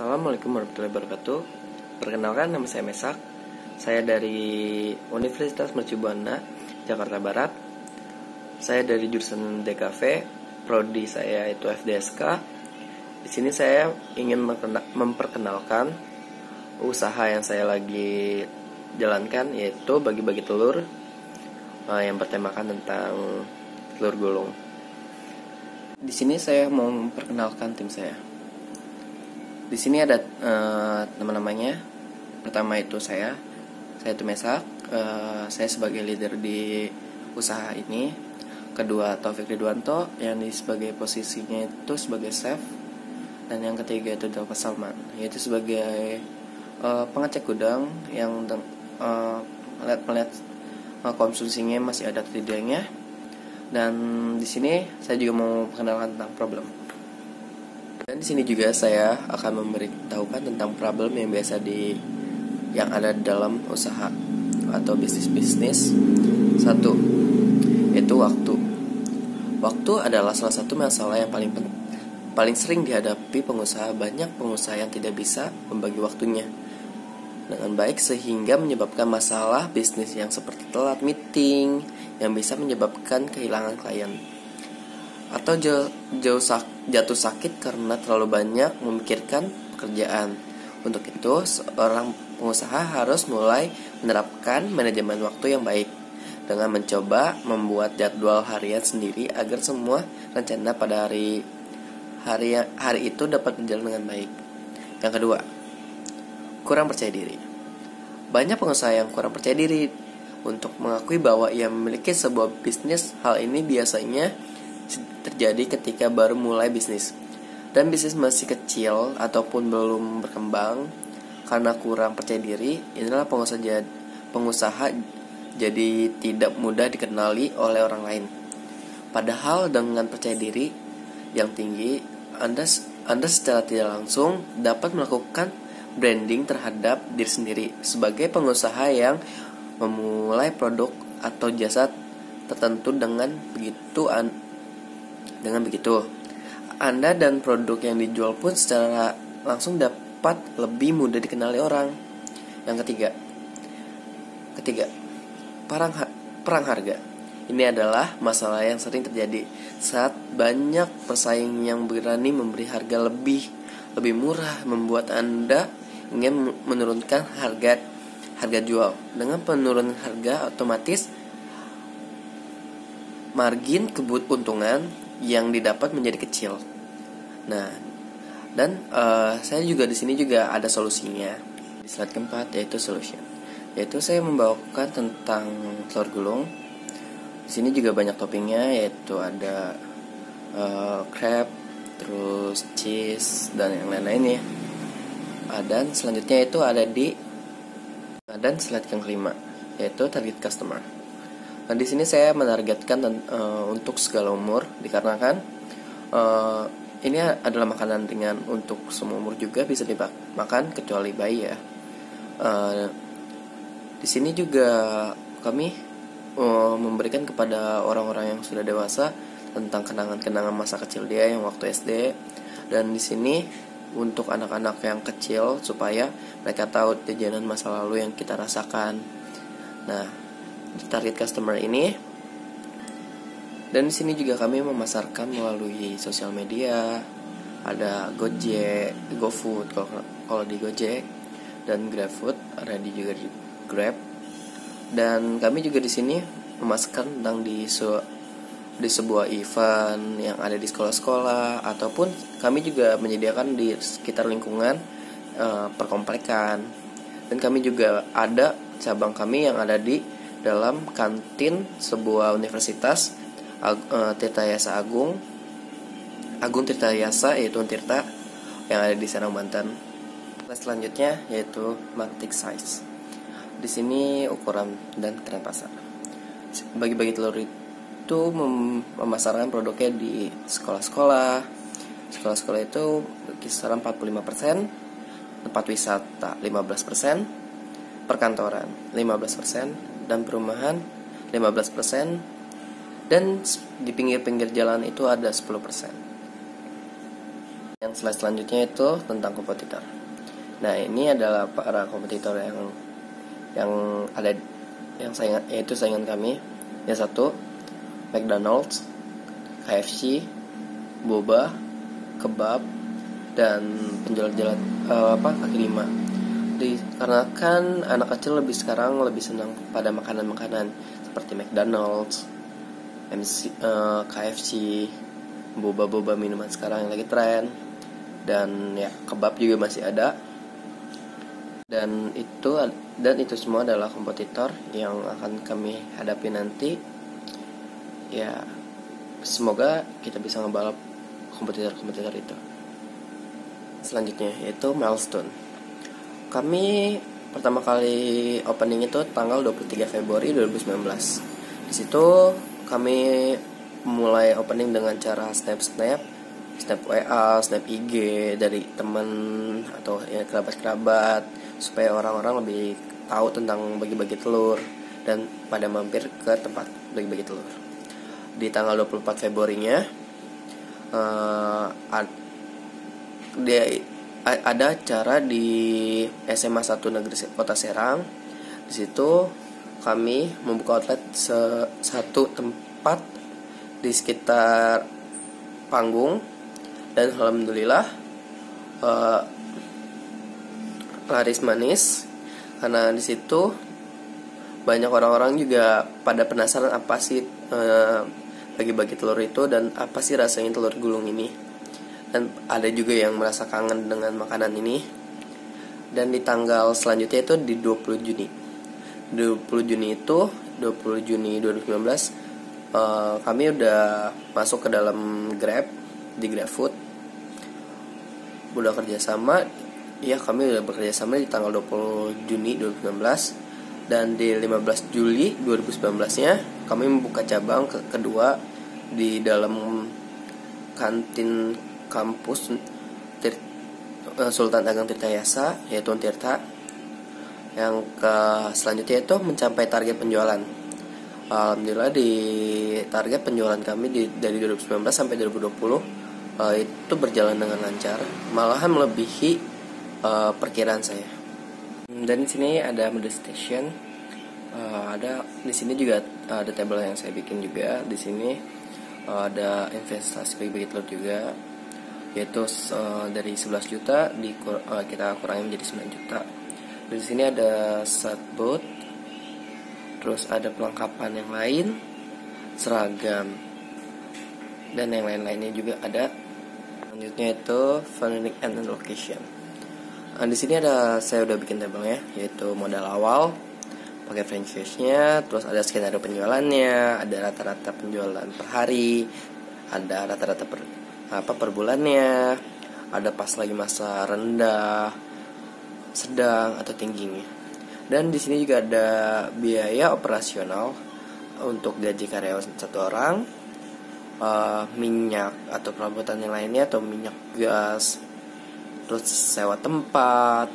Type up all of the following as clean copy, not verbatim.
Assalamualaikum warahmatullahi wabarakatuh. Perkenalkan, nama saya Mesak. Saya dari Universitas Mercu Buana, Jakarta Barat. Saya dari jurusan DKV. Prodi saya itu FDSK. Di sini saya ingin memperkenalkan usaha yang saya lagi jalankan, yaitu bagi-bagi telur yang bertemakan tentang telur gulung. Di sini saya mau memperkenalkan tim saya. Di sini ada nama-namanya. Pertama itu saya itu Mesak. Saya sebagai leader di usaha ini. Kedua Taufik Ridwanto, yang sebagai posisinya itu sebagai chef. Dan yang ketiga itu Dafa Salman, yaitu sebagai pengecek gudang yang melihat konsumsinya masih ada tidaknya. Dan di sini saya juga mau perkenalkan tentang problem. Dan di sini juga saya akan memberitahukan tentang problem yang ada dalam usaha atau bisnis. Satu, yaitu waktu. Waktu adalah salah satu masalah yang paling sering dihadapi pengusaha. Banyak pengusaha yang tidak bisa membagi waktunya dengan baik, sehingga menyebabkan masalah bisnis yang seperti telat meeting yang bisa menyebabkan kehilangan klien, atau jatuh sakit karena terlalu banyak memikirkan pekerjaan. Untuk itu, seorang pengusaha harus mulai menerapkan manajemen waktu yang baik dengan mencoba membuat jadwal harian sendiri agar semua rencana pada hari itu dapat berjalan dengan baik. Yang kedua, kurang percaya diri. Banyak pengusaha yang kurang percaya diri untuk mengakui bahwa ia memiliki sebuah bisnis. Hal ini biasanya terjadi ketika baru mulai bisnis dan bisnis masih kecil ataupun belum berkembang. Karena kurang percaya diri, inilah pengusaha jadi tidak mudah dikenali oleh orang lain. Padahal dengan percaya diri yang tinggi, Anda secara tidak langsung dapat melakukan branding terhadap diri sendiri sebagai pengusaha yang memulai produk atau jasa tertentu. Dengan begitu, Anda dan produk yang dijual pun secara langsung dapat lebih mudah dikenali orang. Yang ketiga, perang harga. Ini adalah masalah yang sering terjadi saat banyak pesaing yang berani memberi harga lebih murah, membuat Anda ingin menurunkan harga jual. Dengan penurunan harga, otomatis margin keuntungan yang didapat menjadi kecil. Nah, dan saya juga di sini juga ada solusinya. Di slide keempat, yaitu solution. Yaitu saya membawakan tentang telur gulung. Di sini juga banyak toppingnya, yaitu ada crab, terus cheese dan yang lain-lainnya. Dan selanjutnya itu ada dan slide yang kelima, yaitu target customer. Nah, di sini saya menargetkan untuk segala umur, dikarenakan ini adalah makanan ringan untuk semua umur, juga bisa dimakan kecuali bayi ya. Di sini juga kami memberikan kepada orang-orang yang sudah dewasa tentang kenangan-kenangan masa kecil dia yang waktu SD. Dan di sini untuk anak-anak yang kecil supaya mereka tahu jajanan masa lalu yang kita rasakan. Nah, target customer ini, dan di sini juga kami memasarkan melalui sosial media. Ada Gojek, GoFood kalau di Gojek, dan GrabFood, ada juga di Grab. Dan kami juga di sini memasarkan tentang di sebuah event yang ada di sekolah-sekolah, ataupun kami juga menyediakan di sekitar lingkungan perkomplekan. Dan kami juga ada cabang kami yang ada di dalam kantin sebuah universitas, Tirta Yasa Agung Tirta Yasa, yaitu Tirta, yang ada di Serang, Banten. Selanjutnya yaitu Mantik Size. Di sini ukuran dan tren pasar. Bagi-bagi telur itu memasarkan produknya di sekolah-sekolah. Sekolah-sekolah itu kisaran 45%, tempat wisata 15%, perkantoran 15%, dan perumahan 15%, dan di pinggir-pinggir jalan itu ada 10%. Yang slide selanjutnya itu tentang kompetitor. Nah, ini adalah para kompetitor yang ada yang yaitu saingan kami. Yang satu, McDonald's, KFC, boba, kebab, dan penjual-jualan kaki lima. Karena kan anak kecil sekarang lebih senang pada makanan-makanan seperti McDonald's, KFC, boba-boba minuman sekarang yang lagi tren, dan ya kebab juga masih ada. Dan itu semua adalah kompetitor yang akan kami hadapi nanti. Ya, semoga kita bisa ngebalap kompetitor-kompetitor itu. Selanjutnya yaitu milestone. Kami pertama kali opening itu tanggal 23 Februari 2019. Di situ kami mulai opening dengan cara snap WA, snap IG dari teman atau ya kerabat-kerabat, supaya orang-orang lebih tahu tentang bagi-bagi telur dan pada mampir ke tempat bagi-bagi telur. Di tanggal 24 Februarinya ada acara di SMA 1 Negeri Kota Serang. Di situ kami membuka outlet satu tempat di sekitar panggung, dan alhamdulillah laris manis, karena di situ banyak orang-orang juga pada penasaran apa sih bagi-bagi telur itu dan apa sih rasanya telur gulung ini, dan ada juga yang merasa kangen dengan makanan ini. Dan di tanggal selanjutnya itu di 20 Juni 2019 kami udah masuk ke dalam Grab, di GrabFood udah kerjasama. Ya, kami udah bekerja sama di tanggal 20 Juni 2019, dan di 15 Juli 2019-nya kami membuka cabang kedua di dalam kantin kampus Sultan Ageng Tirtayasa, yaitu Untirta. Yang selanjutnya itu mencapai target penjualan. Alhamdulillah di target penjualan kami dari 2019 sampai 2020 itu berjalan dengan lancar, malahan melebihi perkiraan saya. Dan di sini ada menu station, ada di sini juga ada table yang saya bikin juga. Di sini ada investasi bagi telur juga, yaitu dari 11 juta kita kurangi menjadi 9 juta. Di sini ada set booth, terus ada pelengkapan yang lain, seragam, dan yang lain-lainnya juga ada. Selanjutnya itu funding and location. Di sini saya udah bikin tabelnya, yaitu modal awal, pakai franchise-nya, terus ada skenario penjualannya, ada rata-rata penjualan per hari, ada rata-rata per bulannya, ada pas lagi masa rendah, sedang atau tingginya. Dan di sini juga ada biaya operasional untuk gaji karyawan satu orang, minyak atau perabotan yang lainnya atau minyak gas, terus sewa tempat,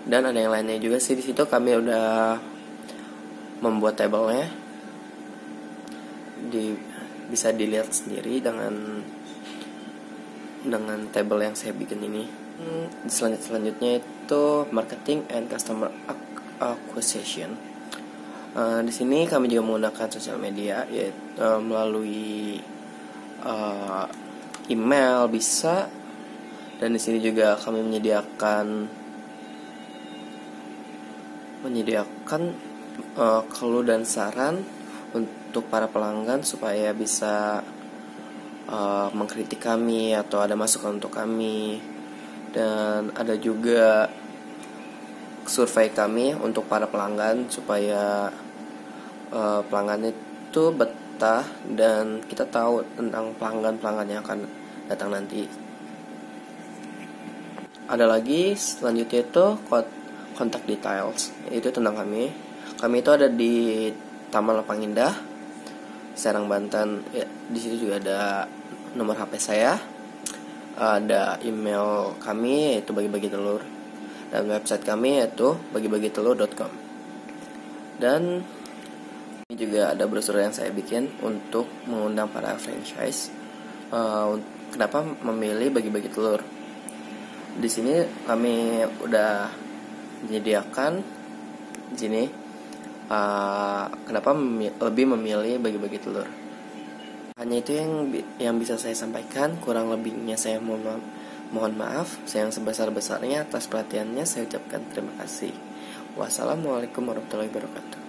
dan ada yang lainnya juga sih. Di situ kami udah membuat tabelnya, bisa dilihat sendiri dengan tabel yang saya bikin ini. Selanjutnya itu marketing and customer acquisition. Di sini kami juga menggunakan sosial media, yaitu melalui email bisa. Dan di sini juga kami menyediakan clue dan saran untuk para pelanggan supaya bisa mengkritik kami atau ada masukan untuk kami. Dan ada juga survei kami untuk para pelanggan supaya pelanggan itu betah dan kita tahu tentang pelanggan yang akan datang nanti. Ada lagi selanjutnya itu kontak details, itu tentang kami. Kami itu ada di Taman Lapang Indah, Serang, Banten. Ya, di situ juga ada nomor HP saya, ada email kami yaitu bagi-bagi telur, dan website kami yaitu bagibagitelur.com. Dan ini juga ada brosur yang saya bikin untuk mengundang para franchise kenapa memilih bagi-bagi telur. Di sini kami udah menyediakan di sini kenapa lebih memilih bagi-bagi telur. Hanya itu yang bisa saya sampaikan. Kurang lebihnya saya mohon maaf. Saya yang sebesar-besarnya atas perhatiannya saya ucapkan terima kasih. Wassalamualaikum warahmatullahi wabarakatuh.